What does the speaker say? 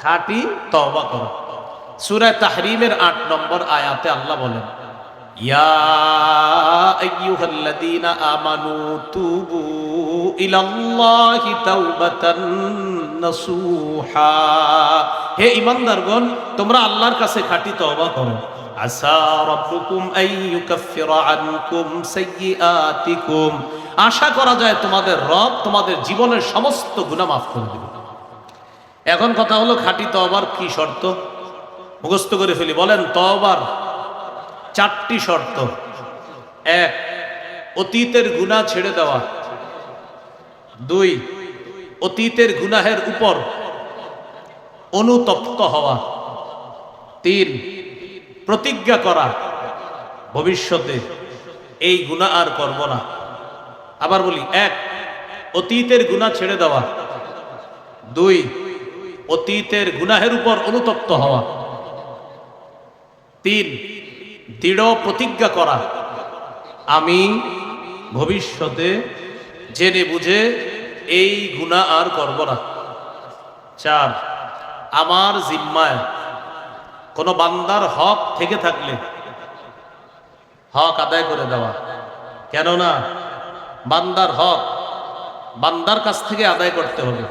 খাঁটি তওবা করো। সূরা তাহরিমের ৮ নম্বর আয়াতে আল্লাহ বলেন, ইয়া আইয়ুহাল্লাযীনা আমানু তুবু ইলাল্লাহি তাওবাতান নাসুহা। হে ঈমানদারগণ, তোমরা আল্লাহর কাছে খাঁটি তওবা করো। আসা রাব্বুকুম আইয়ুকাফিরা আনকুম সাইয়্যাতিকুম। আশা করা যায় তোমাদের রব তোমাদের জীবনের সমস্ত গুনাহ মাফ করে দিবে। এখন কথা হলো, খাঁটি তওবার কি শর্ত? মুখস্থ করে ফেলি, বলেন। তওবার 4টি শর্ত। 1, অতীতের গুনাহ ছেড়ে দেওয়া। 2, অতীতের গুনাহের উপর অনুতপ্ত হওয়া। 3, প্রতিজ্ঞা করা ভবিষ্যতে এই গুনাহ আর করব না। আবার বলি, 1, অতীতের গুনাহ ছেড়ে দেওয়া। 2, অতীতের গুনাহের উপর অনুতপ্ত হওয়া। 3, দৃঢ় প্রতিজ্ঞা করা, আমি ভবিষ্যতে জেনে বুঝে এই গুনাহ আর করব না। 4, আমার জিম্মায় কোনো বান্দার হক থেকে থাকলে হক আদায় করে দেওয়া। কেননা বান্দার হক বান্দার কাছ থেকে আদায় করতে হবে।